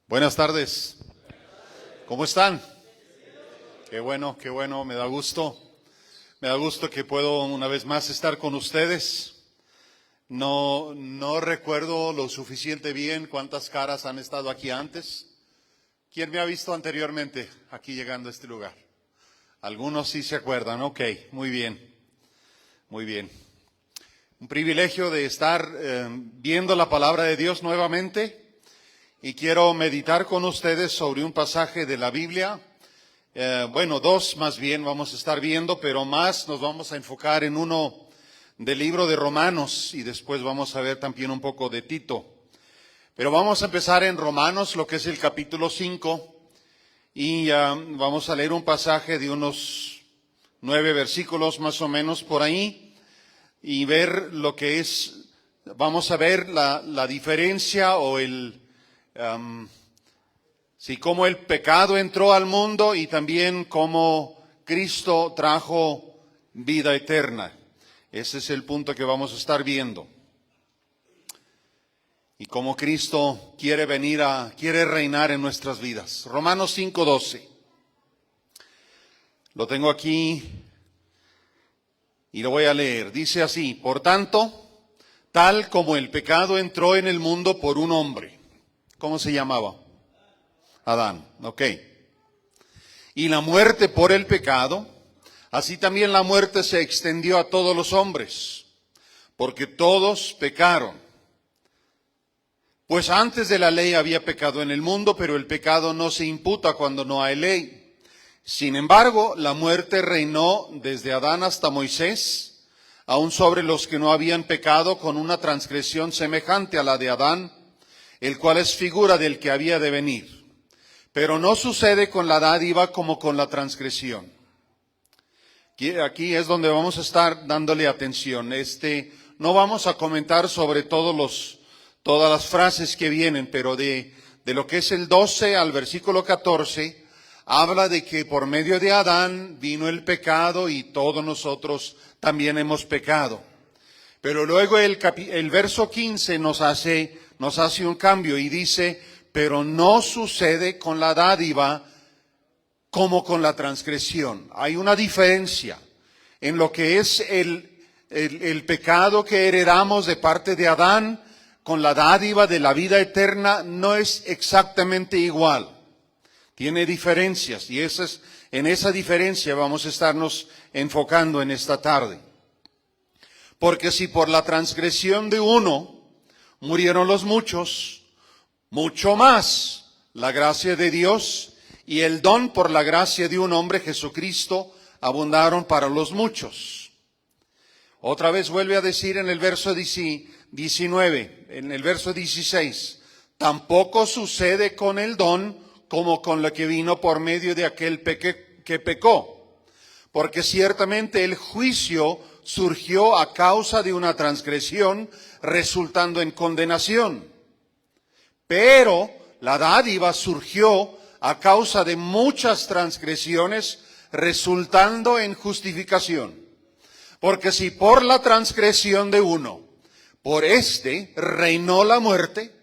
Buenas tardes. ¿Cómo están? Qué bueno, me da gusto. Me da gusto que puedo una vez más estar con ustedes. No recuerdo lo suficiente bien cuántas caras han estado aquí antes. ¿Quién me ha visto anteriormente aquí llegando a este lugar? Algunos sí se acuerdan. Ok, muy bien. Un privilegio de estar viendo la palabra de Dios nuevamente. Y quiero meditar con ustedes sobre un pasaje de la Biblia. Dos más bien vamos a estar viendo, pero más nos vamos a enfocar en uno del libro de Romanos y después vamos a ver también un poco de Tito. Pero vamos a empezar en Romanos, lo que es el capítulo 5, y vamos a leer un pasaje de unos 9 versículos más o menos por ahí y ver lo que es, vamos a ver la diferencia o cómo el pecado entró al mundo y también cómo Cristo trajo vida eterna. Ese es el punto que vamos a estar viendo. Y cómo Cristo quiere reinar en nuestras vidas. Romanos 5:12. Lo tengo aquí y lo voy a leer. Dice así: por tanto, tal como el pecado entró en el mundo por un hombre. ¿Cómo se llamaba? Adán, ok. Y la muerte por el pecado, así también la muerte se extendió a todos los hombres, porque todos pecaron. Pues antes de la ley había pecado en el mundo, pero el pecado no se imputa cuando no hay ley. Sin embargo, la muerte reinó desde Adán hasta Moisés, aun sobre los que no habían pecado, con una transgresión semejante a la de Adán, el cual es figura del que había de venir. Pero no sucede con la dádiva como con la transgresión. Aquí es donde vamos a estar dándole atención. No vamos a comentar sobre todas las frases que vienen, pero de lo que es el 12 al versículo 14, habla de que por medio de Adán vino el pecado y todos nosotros también hemos pecado. Pero luego el verso 15 nos hace un cambio y dice: pero no sucede con la dádiva como con la transgresión. Hay una diferencia en lo que es el pecado que heredamos de parte de Adán con la dádiva de la vida eterna. No es exactamente igual. Tiene diferencias y en esa diferencia vamos a estarnos enfocando en esta tarde. Porque si por la transgresión de uno murieron los muchos, mucho más la gracia de Dios y el don por la gracia de un hombre, Jesucristo, abundaron para los muchos. Otra vez vuelve a decir en el verso 19, en el verso 16, tampoco sucede con el don como con lo que vino por medio de aquel que pecó, porque ciertamente el juicio surgió a causa de una transgresión, resultando en condenación. Pero la dádiva surgió a causa de muchas transgresiones, resultando en justificación. Porque si por la transgresión de uno, por reinó la muerte,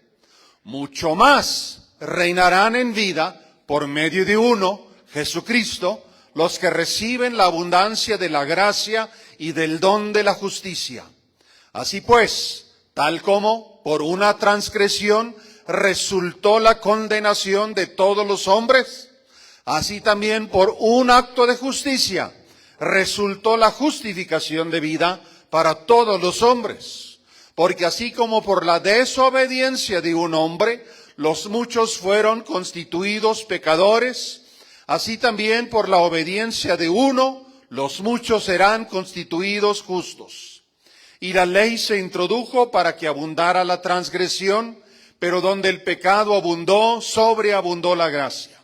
mucho más reinarán en vida por medio de uno, Jesucristo, los que reciben la abundancia de la gracia y del don de la justicia. Así pues, tal como por una transgresión resultó la condenación de todos los hombres, así también por un acto de justicia resultó la justificación de vida para todos los hombres. Porque así como por la desobediencia de un hombre los muchos fueron constituidos pecadores, así también por la obediencia de uno los muchos serán constituidos justos. Y la ley se introdujo para que abundara la transgresión, pero donde el pecado abundó, sobreabundó la gracia.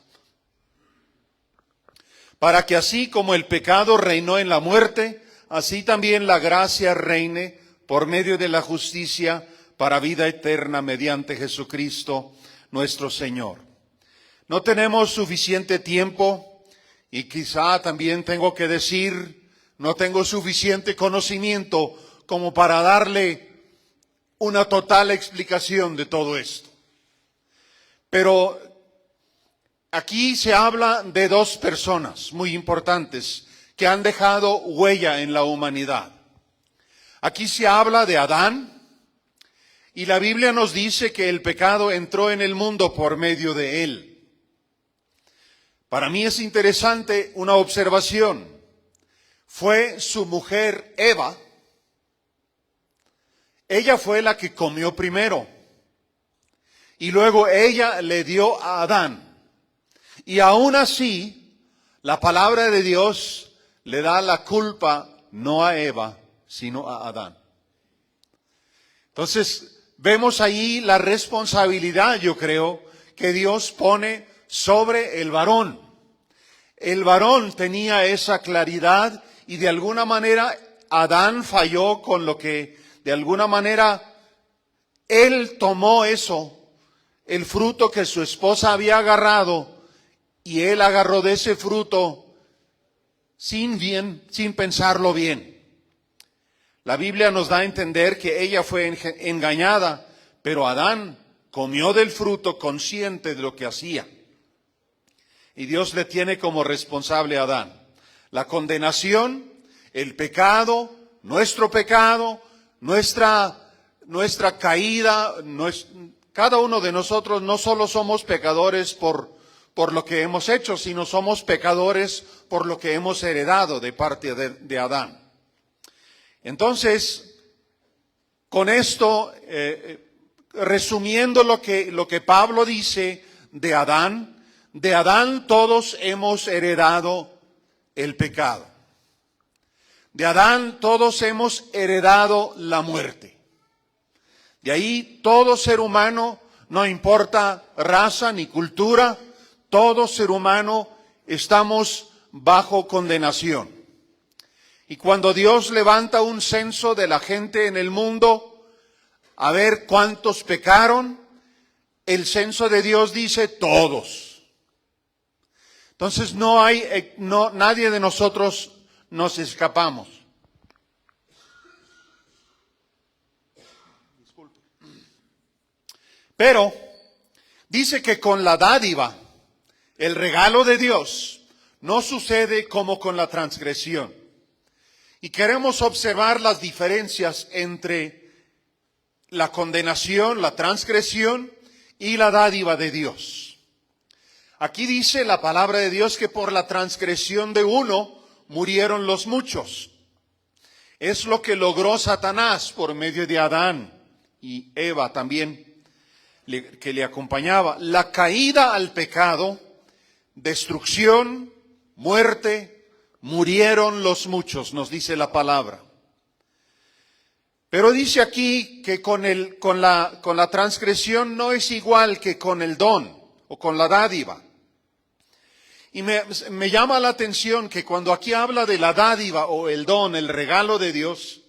Para que así como el pecado reinó en la muerte, así también la gracia reine por medio de la justicia para vida eterna mediante Jesucristo nuestro Señor. No tenemos suficiente tiempo y quizá también tengo que decir, no tengo suficiente conocimiento como para darle una total explicación de todo esto. Pero Aquí se habla de dos personas muy importantes que han dejado huella en la humanidad. Aquí se habla de Adán, y la Biblia nos dice que el pecado entró en el mundo por medio de él. Para mí es interesante una observación. Fue su mujer Eva. Ella fue la que comió primero. Y luego ella le dio a Adán. Y aún así, la palabra de Dios le da la culpa no a Eva, sino a Adán. Entonces, vemos ahí la responsabilidad, yo creo, que Dios pone sobre el varón. El varón tenía esa claridad y de alguna manera Adán falló con lo que de alguna manera él tomó eso, el fruto que su esposa había agarrado, y él agarró de ese fruto sin pensarlo bien. La Biblia nos da a entender que ella fue engañada, pero Adán comió del fruto consciente de lo que hacía. Y Dios le tiene como responsable a Adán. La condenación, el pecado, nuestro pecado, nuestra caída, cada uno de nosotros no solo somos pecadores por lo que hemos hecho, sino somos pecadores por lo que hemos heredado de parte de Adán. Entonces, con esto, resumiendo lo que Pablo dice de Adán todos hemos heredado el pecado. De Adán todos hemos heredado la muerte. De ahí todo ser humano, no importa raza ni cultura, todo ser humano estamos bajo condenación. Y cuando Dios levanta un censo de la gente en el mundo, a ver cuántos pecaron, el censo de Dios dice todos. Entonces nadie de nosotros nos escapamos. Pero dice que con la dádiva, el regalo de Dios, no sucede como con la transgresión. Y queremos observar las diferencias entre la condenación, la transgresión y la dádiva de Dios. Aquí dice la palabra de Dios que por la transgresión de uno murieron los muchos. Es lo que logró Satanás por medio de Adán y Eva también, que le acompañaba. La caída al pecado, destrucción, muerte, murieron los muchos, nos dice la palabra. Pero dice aquí que con la transgresión no es igual que con el don o con la dádiva. Y me llama la atención que cuando aquí habla de la dádiva o el don, el regalo de Dios,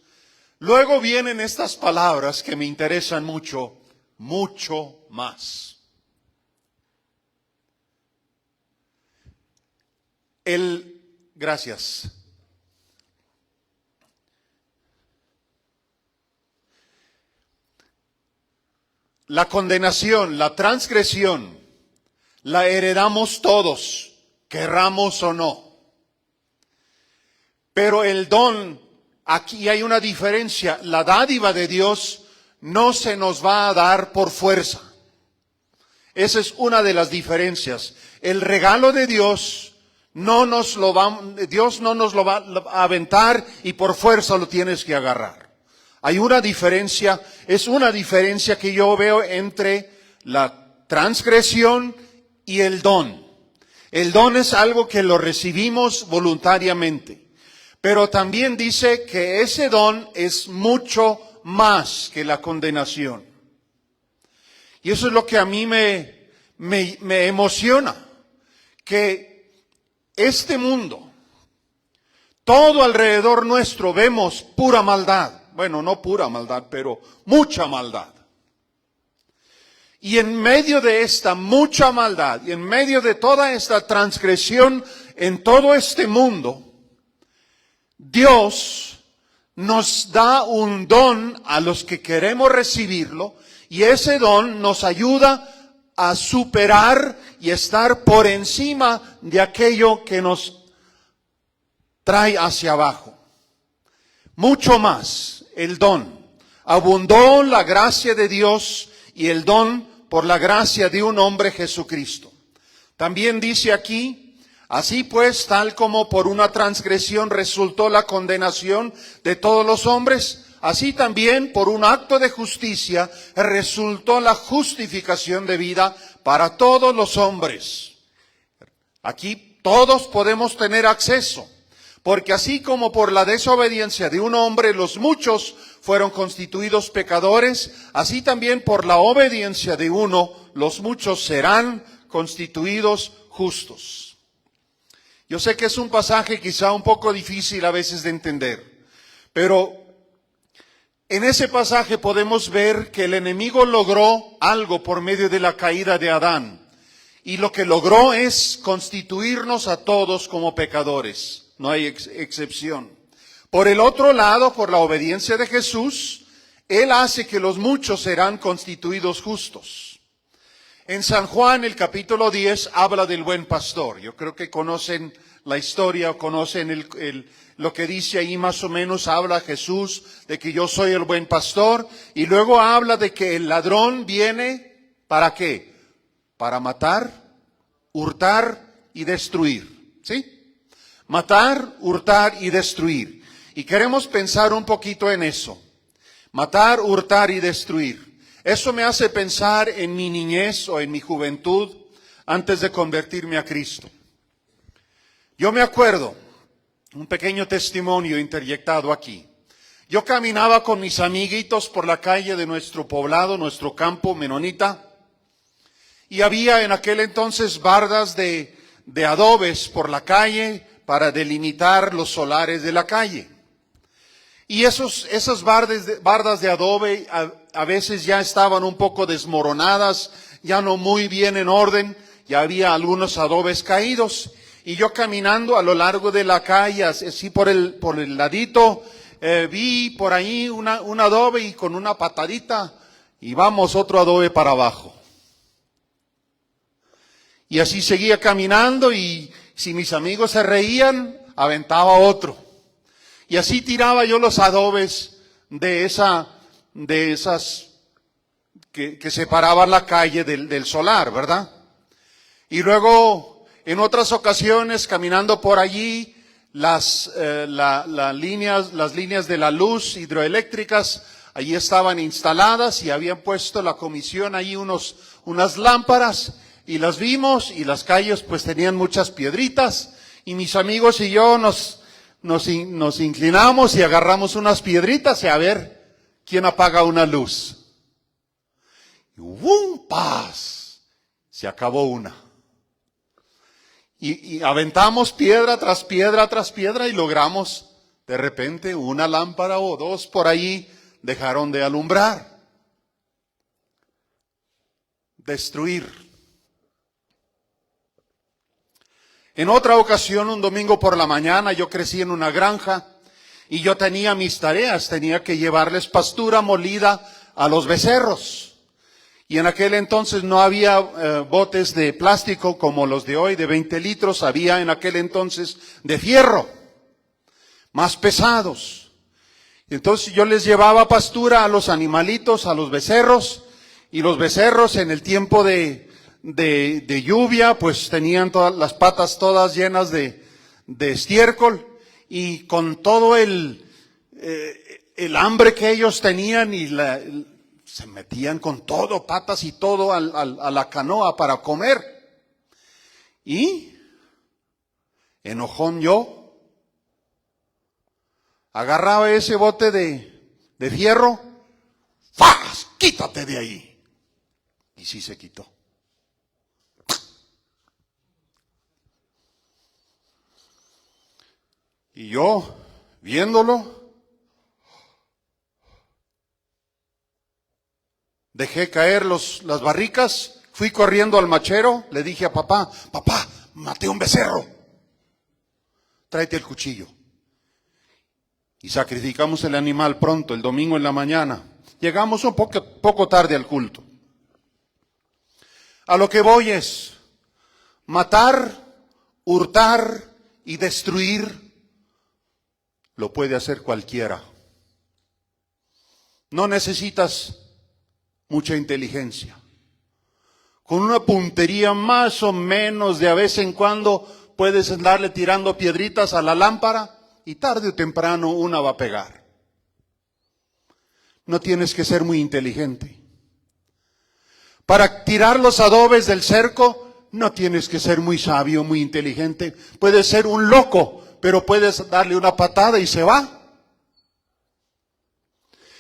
luego vienen estas palabras que me interesan mucho, mucho más. Gracias. La condenación, la transgresión, la heredamos todos, querramos o no. Pero el don, aquí hay una diferencia. La dádiva de Dios no se nos va a dar por fuerza. Esa es una de las diferencias. El regalo de Dios Dios no nos lo va a aventar y por fuerza lo tienes que agarrar. Hay una diferencia, es una diferencia que yo veo entre la transgresión y el don. El don es algo que lo recibimos voluntariamente, pero también dice que ese don es mucho más que la condenación. Y eso es lo que a mí me emociona, que este mundo, todo alrededor nuestro vemos pura maldad. Bueno, no pura maldad, pero mucha maldad. Y en medio de esta mucha maldad, y en medio de toda esta transgresión en todo este mundo, Dios nos da un don a los que queremos recibirlo, y ese don nos ayuda a superar y estar por encima de aquello que nos trae hacia abajo. Mucho más, el don. Abundó la gracia de Dios y el don por la gracia de un hombre, Jesucristo. También dice aquí, así pues, tal como por una transgresión resultó la condenación de todos los hombres, así también por un acto de justicia resultó la justificación de vida para todos los hombres. Aquí todos podemos tener acceso, porque así como por la desobediencia de un hombre los muchos fueron constituidos pecadores, así también por la obediencia de uno los muchos serán constituidos justos. Yo sé que es un pasaje quizá un poco difícil a veces de entender, pero en ese pasaje podemos ver que el enemigo logró algo por medio de la caída de Adán. Y lo que logró es constituirnos a todos como pecadores. No hay excepción. Por el otro lado, por la obediencia de Jesús, Él hace que los muchos serán constituidos justos. En San Juan, el capítulo 10, habla del buen pastor. Yo creo que conocen la historia, conocen lo que dice ahí más o menos. Habla Jesús de que yo soy el buen pastor. Y luego habla de que el ladrón viene, ¿para qué? Para matar, hurtar y destruir. ¿Sí? Matar, hurtar y destruir. Y queremos pensar un poquito en eso. Matar, hurtar y destruir. Eso me hace pensar en mi niñez o en mi juventud antes de convertirme a Cristo. Yo me acuerdo, un pequeño testimonio interjectado aquí. Yo caminaba con mis amiguitos por la calle de nuestro poblado, nuestro campo menonita, y había en aquel entonces bardas de adobes por la calle para delimitar los solares de la calle. Y esas bardas de adobe a veces ya estaban un poco desmoronadas, ya no muy bien en orden, ya había algunos adobes caídos. Y yo caminando a lo largo de la calle, así por el ladito, vi por ahí un adobe y con una patadita, y vamos otro adobe para abajo. Y así seguía caminando y si mis amigos se reían, aventaba otro. Y así tiraba yo los adobes de esas que separaban la calle del solar, ¿verdad? Y luego, en otras ocasiones, caminando por allí, las líneas de la luz hidroeléctricas, allí estaban instaladas y habían puesto la comisión ahí unas lámparas, y las vimos, y las calles pues tenían muchas piedritas, y mis amigos y yo nos inclinamos y agarramos unas piedritas y a ver quién apaga una luz. Y ¡bum! ¡Paz! Se acabó una. Y aventamos piedra tras piedra tras piedra y logramos de repente una lámpara o dos por ahí dejaron de alumbrar. Destruir. En otra ocasión, un domingo por la mañana, yo crecí en una granja y yo tenía mis tareas, tenía que llevarles pastura molida a los becerros. Y en aquel entonces no había botes de plástico como los de hoy, de 20 litros, había en aquel entonces de fierro, más pesados. Entonces yo les llevaba pastura a los animalitos, a los becerros, y los becerros en el tiempo de lluvia, pues tenían todas las patas todas llenas de estiércol, y con todo el hambre que ellos tenían y se metían con todo, patas y todo a la canoa para comer. Y enojón yo agarraba ese bote de fierro, ¡fas! ¡Quítate de ahí! Y sí se quitó. Y yo, viéndolo, dejé caer las barricas, fui corriendo al machero, le dije a papá, maté un becerro, tráete el cuchillo. Y sacrificamos el animal pronto, el domingo en la mañana. Llegamos un poco tarde al culto. A lo que voy es, Matar, hurtar y destruir lo puede hacer cualquiera. No necesitas mucha inteligencia. Con una puntería más o menos de a vez en cuando puedes andarle tirando piedritas a la lámpara y tarde o temprano una va a pegar. No tienes que ser muy inteligente. Para tirar los adobes del cerco no tienes que ser muy sabio, muy inteligente. Puedes ser un loco, pero puedes darle una patada y se va.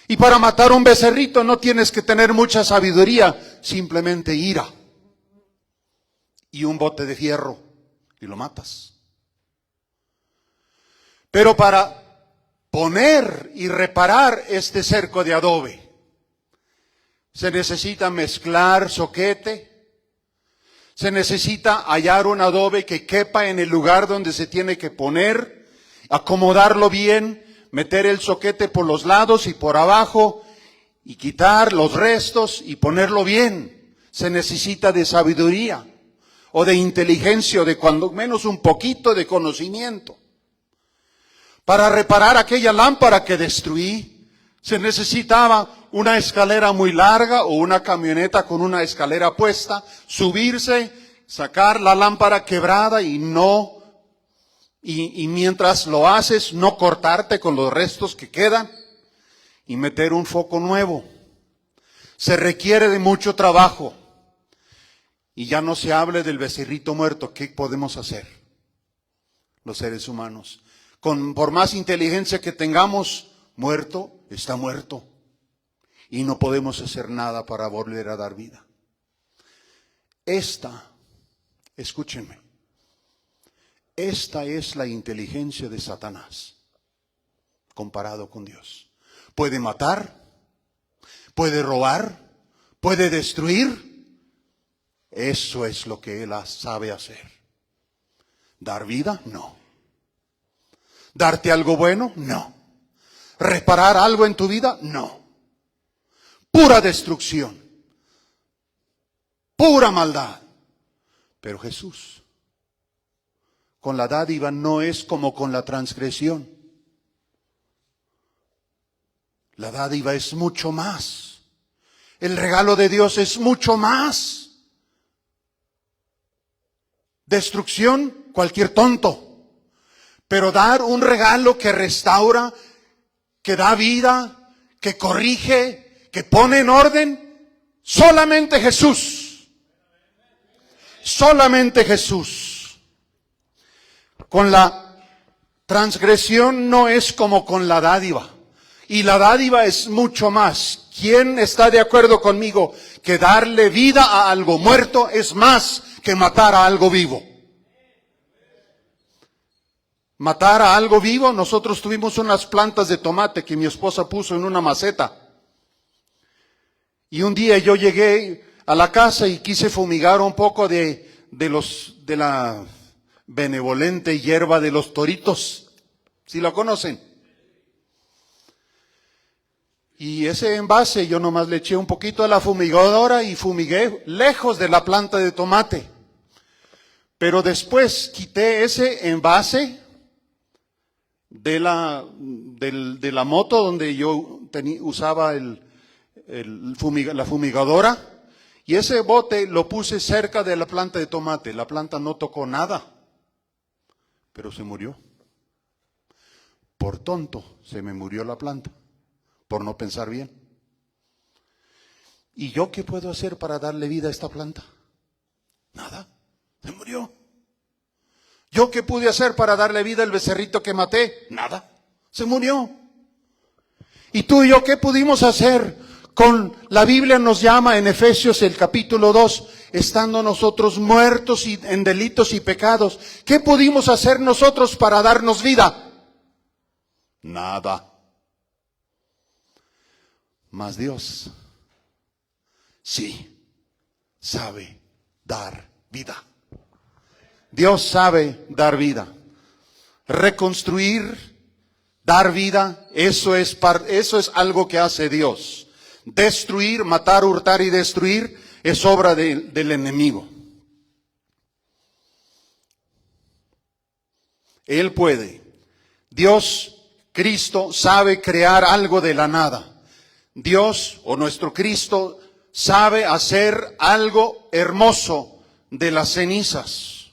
Y para matar un becerrito no tienes que tener mucha sabiduría, simplemente ira y un bote de fierro y lo matas. Pero para poner y reparar este cerco de adobe se necesita mezclar zoquete, se necesita hallar un adobe que quepa en el lugar donde se tiene que poner, acomodarlo bien, meter el zoquete por los lados y por abajo y quitar los restos y ponerlo bien. Se necesita de sabiduría o de inteligencia o de cuando menos un poquito de conocimiento. Para reparar aquella lámpara que destruí, se necesitaba una escalera muy larga o una camioneta con una escalera puesta, subirse, sacar la lámpara quebrada y mientras lo haces, no cortarte con los restos que quedan y meter un foco nuevo. Se requiere de mucho trabajo. Y ya no se hable del becerrito muerto. ¿Qué podemos hacer los seres humanos? Por más inteligencia que tengamos, muerto está muerto. Y no podemos hacer nada para volver a dar vida. Escúchenme, esta es la inteligencia de Satanás comparado con Dios. Puede matar, puede robar, puede destruir. Eso es lo que él sabe hacer. ¿Dar vida? No. ¿Darte algo bueno? No. ¿Reparar algo en tu vida? No. Pura destrucción. Pura maldad. Pero Jesús, con la dádiva no es como con la transgresión. La dádiva es mucho más. El regalo de Dios es mucho más. Destrucción, cualquier tonto. Pero dar un regalo que restaura, que da vida, que corrige, que pone en orden, solamente Jesús. Solamente Jesús. Con la transgresión no es como con la dádiva. Y la dádiva es mucho más. ¿Quién está de acuerdo conmigo que darle vida a algo muerto es más que matar a algo vivo? Matar a algo vivo, nosotros tuvimos unas plantas de tomate que mi esposa puso en una maceta. Y un día yo llegué a la casa y quise fumigar un poco de la benevolente hierba de los toritos. ¿Sí la conocen? Y ese envase yo nomás le eché un poquito a la fumigadora y fumigué lejos de la planta de tomate. Pero después quité ese envase de la moto donde yo usaba la fumigadora, y ese bote lo puse cerca de la planta de tomate. La planta no tocó nada, pero se murió. Por tonto se me murió la planta, por no pensar bien. ¿Y yo qué puedo hacer para darle vida a esta planta? Nada, se murió. ¿Yo qué pude hacer para darle vida al becerrito que maté? Nada, se murió. ¿Y tú y yo qué pudimos hacer? La Biblia nos llama en Efesios el capítulo 2, estando nosotros muertos en delitos y pecados. ¿Qué pudimos hacer nosotros para darnos vida? Nada. Mas Dios sí sabe dar vida. Dios sabe dar vida. Reconstruir, dar vida, eso es algo que hace Dios. Destruir, matar, hurtar y destruir es obra del enemigo. Él puede. Dios, Cristo, sabe crear algo de la nada. Dios o nuestro Cristo sabe hacer algo hermoso de las cenizas.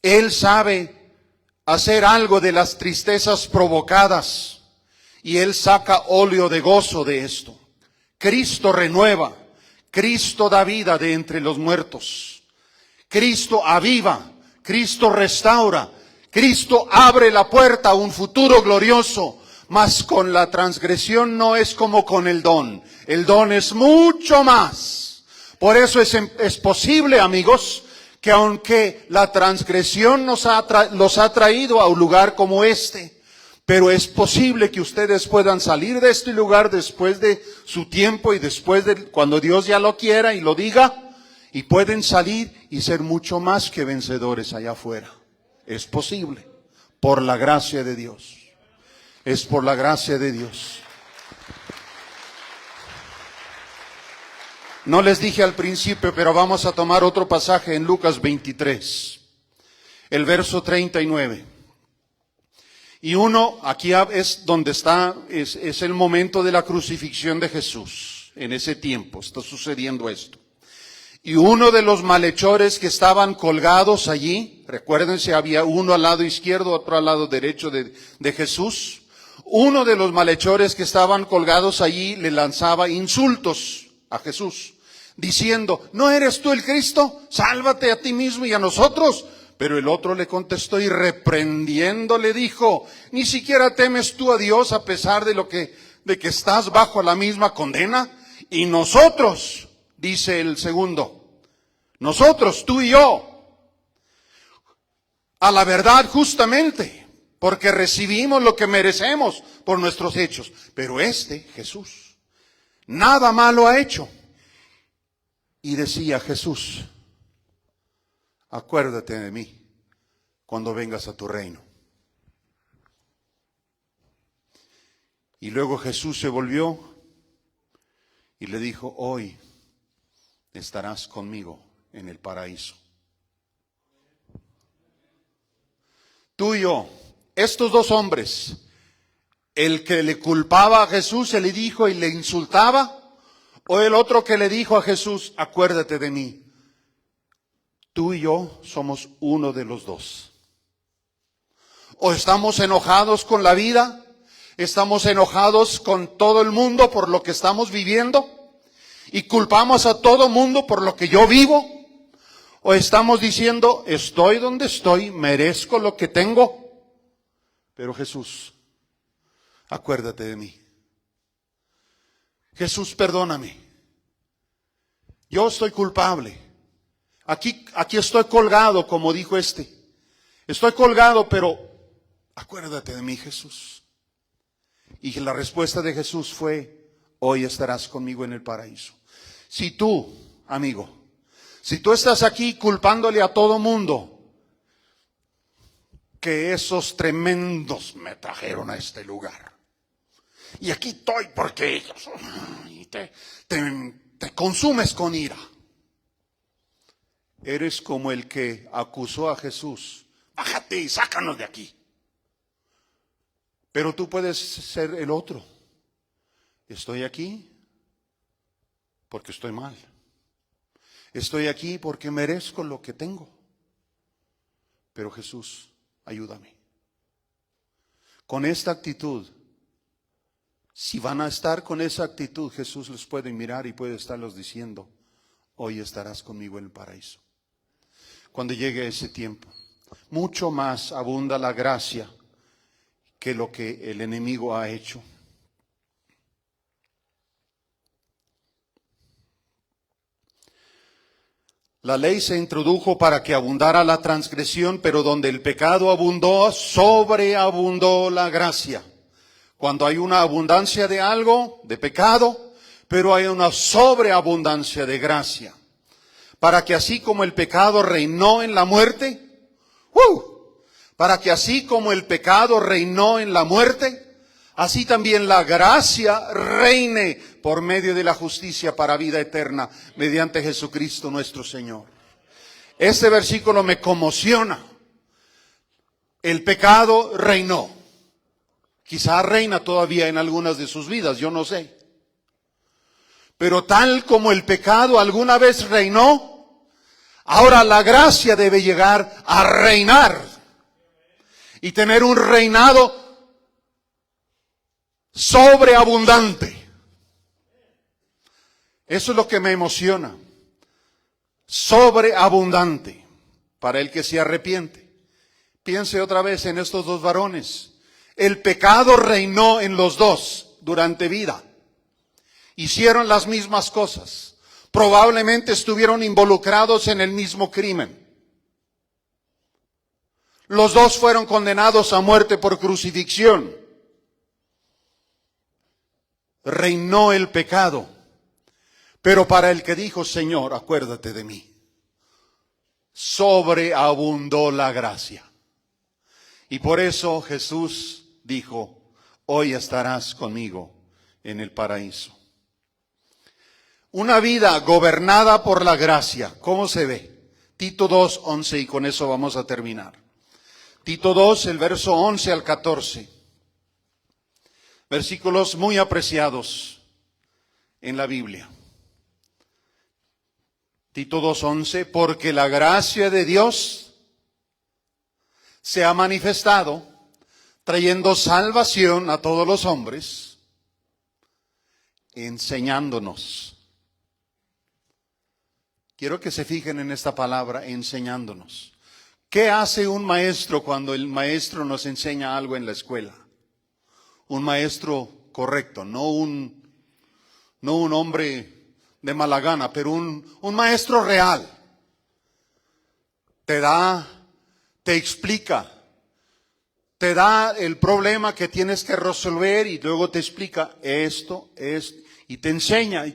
Él sabe hacer algo de las tristezas provocadas y Él saca óleo de gozo de esto. Cristo renueva, Cristo da vida de entre los muertos, Cristo aviva, Cristo restaura, Cristo abre la puerta a un futuro glorioso. Mas con la transgresión no es como con el don es mucho más. Por eso es posible, amigos, que aunque la transgresión los ha traído a un lugar como este, pero es posible que ustedes puedan salir de este lugar después de su tiempo y después de cuando Dios ya lo quiera y lo diga, y pueden salir y ser mucho más que vencedores allá afuera. Es posible, por la gracia de Dios. Es por la gracia de Dios. No les dije al principio, pero vamos a tomar otro pasaje en Lucas 23, el verso 39. Y aquí es donde está, es el momento de la crucifixión de Jesús. En ese tiempo está sucediendo esto. Y uno de los malhechores que estaban colgados allí, recuérdense, había uno al lado izquierdo, otro al lado derecho de Jesús. Uno de los malhechores que estaban colgados allí le lanzaba insultos a Jesús, diciendo, ¿no eres tú el Cristo? Sálvate a ti mismo y a nosotros. Pero el otro le contestó y reprendiendo le dijo, ¿ni siquiera temes tú a Dios a pesar de que estás bajo la misma condena? Y nosotros, dice el segundo, nosotros, tú y yo, a la verdad justamente, porque recibimos lo que merecemos por nuestros hechos. Pero Jesús, nada malo ha hecho. Y decía Jesús, acuérdate de mí cuando vengas a tu reino. Y luego Jesús se volvió y le dijo, hoy estarás conmigo en el paraíso. Tú y yo, estos dos hombres, el que le culpaba a Jesús, se le dijo y le insultaba, o el otro que le dijo a Jesús, acuérdate de mí. Tú y yo somos uno de los dos. O estamos enojados con la vida, estamos enojados con todo el mundo por lo que estamos viviendo y culpamos a todo mundo por lo que yo vivo. O estamos diciendo, estoy donde estoy, merezco lo que tengo. Pero Jesús, acuérdate de mí. Jesús, perdóname. Yo estoy culpable. Aquí estoy colgado, como dijo Estoy colgado, pero acuérdate de mí, Jesús. Y la respuesta de Jesús fue, hoy estarás conmigo en el paraíso. Si tú, amigo, si tú estás aquí culpándole a todo mundo, que esos tremendos me trajeron a este lugar. Y aquí estoy porque ellos, y te consumes con ira. Eres como el que acusó a Jesús. Bájate y sácanos de aquí. Pero tú puedes ser el otro. Estoy aquí porque estoy mal. Estoy aquí porque merezco lo que tengo. Pero Jesús, ayúdame. Con esta actitud, si van a estar con esa actitud, Jesús les puede mirar y puede estarlos diciendo, hoy estarás conmigo en el paraíso. Cuando llegue ese tiempo, mucho más abunda la gracia que lo que el enemigo ha hecho. La ley se introdujo para que abundara la transgresión, pero donde el pecado abundó, sobreabundó la gracia. Cuando hay una abundancia de algo, de pecado, pero hay una sobreabundancia de gracia. Para que así como el pecado reinó en la muerte, para que así como el pecado reinó en la muerte, así también la gracia reine por medio de la justicia para vida eterna, mediante Jesucristo nuestro Señor. Este versículo me conmociona. el pecado reinó. Quizá reina todavía en algunas de sus vidas, yo no sé. Pero tal como el pecado alguna vez reinó, ahora la gracia debe llegar a reinar y tener un reinado sobreabundante. Eso es lo que me emociona. Sobreabundante para el que se arrepiente. Piense otra vez en estos dos varones. El pecado reinó en los dos durante vida. Hicieron las mismas cosas. Probablemente estuvieron involucrados en el mismo crimen. Los dos fueron condenados a muerte por crucifixión. Reinó el pecado. Pero para el que dijo, Señor, acuérdate de mí, sobreabundó la gracia. Y por eso Jesús dijo, hoy estarás conmigo en el paraíso. Una vida gobernada por la gracia, ¿cómo se ve? Tito 2, 11, y con eso vamos a terminar. Tito 2, el verso 11 al 14. Versículos muy apreciados en la Biblia. Tito 2:11, porque la gracia de Dios se ha manifestado, trayendo salvación a todos los hombres, enseñándonos. Quiero que se fijen en esta palabra, enseñándonos. ¿Qué hace un maestro cuando el maestro nos enseña algo en la escuela? Un maestro correcto, no un hombre de mala gana, pero un maestro real. Te explica, te da el problema que tienes que resolver y luego te explica esto, y te enseña,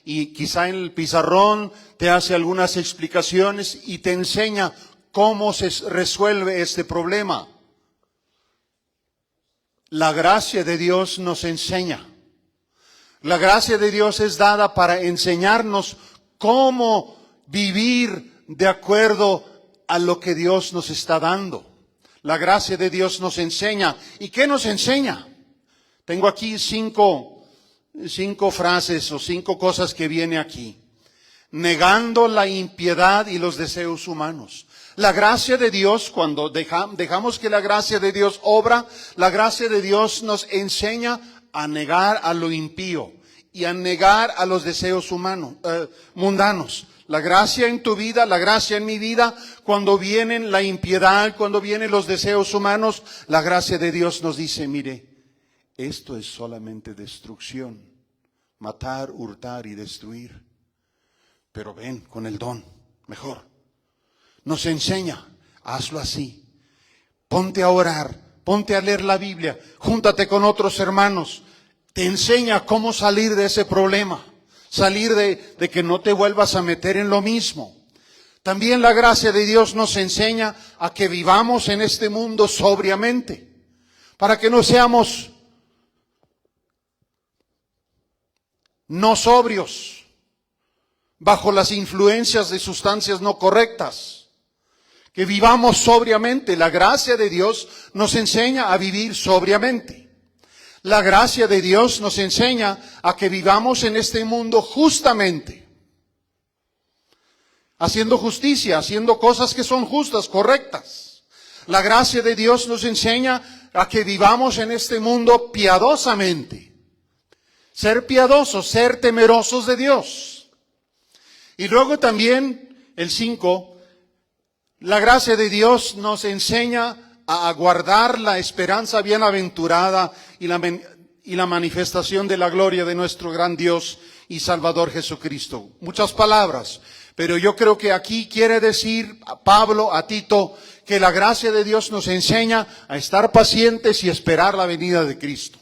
y quizá en el pizarrón te hace algunas explicaciones y te enseña cómo se resuelve este problema. La gracia de Dios nos enseña. La gracia de Dios es dada para enseñarnos cómo vivir de acuerdo a lo que Dios nos está dando. La gracia de Dios nos enseña. ¿Y qué nos enseña? Tengo aquí cinco frases o 5 cosas que viene aquí. Negando la impiedad y los deseos humanos. La gracia de Dios, cuando dejamos que la gracia de Dios obra, la gracia de Dios nos enseña a negar a lo impío y a negar a los deseos humanos, mundanos. La gracia en tu vida, la gracia en mi vida, cuando vienen la impiedad, cuando vienen los deseos humanos, la gracia de Dios nos dice, mire, esto es solamente destrucción, matar, hurtar y destruir. Pero ven con el don, mejor. Nos enseña, hazlo así. Ponte a orar, ponte a leer la Biblia, júntate con otros hermanos. Te enseña cómo salir de ese problema, salir de que no te vuelvas a meter en lo mismo. También la gracia de Dios nos enseña a que vivamos en este mundo sobriamente, para que no seamos no sobrios, bajo las influencias de sustancias no correctas. Que vivamos sobriamente. La gracia de Dios nos enseña a vivir sobriamente. La gracia de Dios nos enseña a que vivamos en este mundo justamente, haciendo justicia, haciendo cosas que son justas, correctas. La gracia de Dios nos enseña a que vivamos en este mundo piadosamente. Ser piadosos, ser temerosos de Dios. Y luego también, el 5, la gracia de Dios nos enseña a guardar la esperanza bienaventurada y la manifestación de la gloria de nuestro gran Dios y Salvador Jesucristo. Muchas palabras, pero yo creo que aquí quiere decir Pablo a Tito que la gracia de Dios nos enseña a estar pacientes y esperar la venida de Cristo.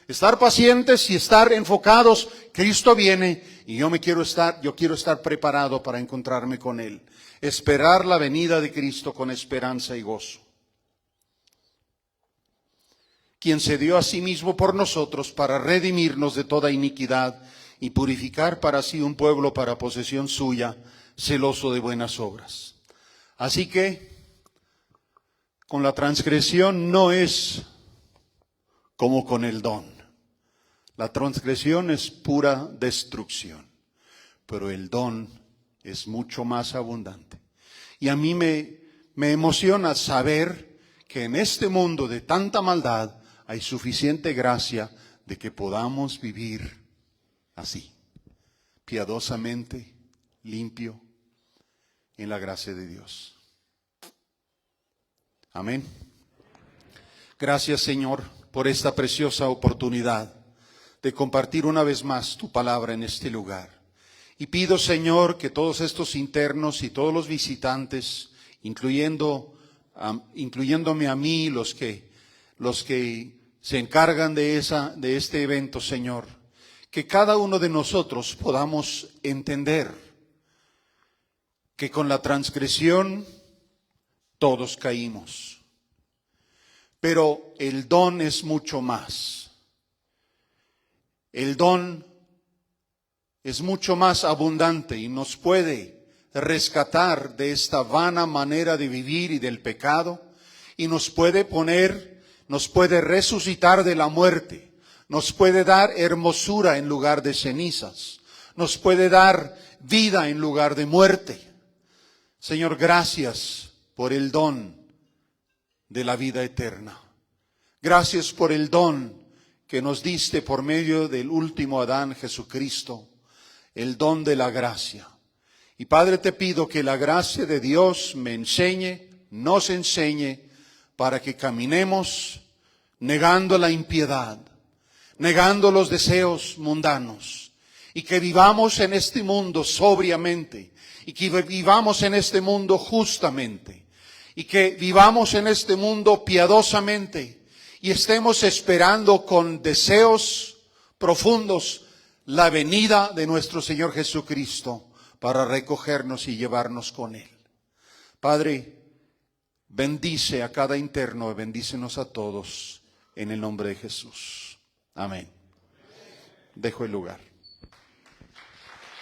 Estar pacientes y estar enfocados. Cristo viene y yo quiero estar preparado para encontrarme con Él. Esperar la venida de Cristo con esperanza y gozo. Quien se dio a sí mismo por nosotros para redimirnos de toda iniquidad y purificar para sí un pueblo para posesión suya, celoso de buenas obras. Así que con la transgresión no es como con el don. La transgresión es pura destrucción, pero el don es mucho más abundante. Y a mí me emociona saber que en este mundo de tanta maldad hay suficiente gracia de que podamos vivir así, piadosamente, limpio, en la gracia de Dios. Amén. Gracias, Señor, por esta preciosa oportunidad de compartir una vez más tu palabra en este lugar. Y pido, Señor, que todos estos internos y todos los visitantes, incluyéndome a mí, los que se encargan de este evento, Señor, que cada uno de nosotros podamos entender que con la transgresión todos caímos, pero el don es mucho más. El don es mucho más abundante y nos puede rescatar de esta vana manera de vivir y del pecado, y nos puede resucitar de la muerte, nos puede dar hermosura en lugar de cenizas, nos puede dar vida en lugar de muerte. Señor, gracias por el don de la vida eterna. Gracias por el don que nos diste por medio del último Adán, Jesucristo, el don de la gracia. Y Padre, te pido que la gracia de Dios nos enseñe para que caminemos negando la impiedad, negando los deseos mundanos, y que vivamos en este mundo sobriamente, y que vivamos en este mundo justamente, y que vivamos en este mundo piadosamente, y estemos esperando con deseos profundos la venida de nuestro Señor Jesucristo para recogernos y llevarnos con Él. Padre, bendice a cada interno, bendícenos a todos en el nombre de Jesús. Amén. Dejo el lugar.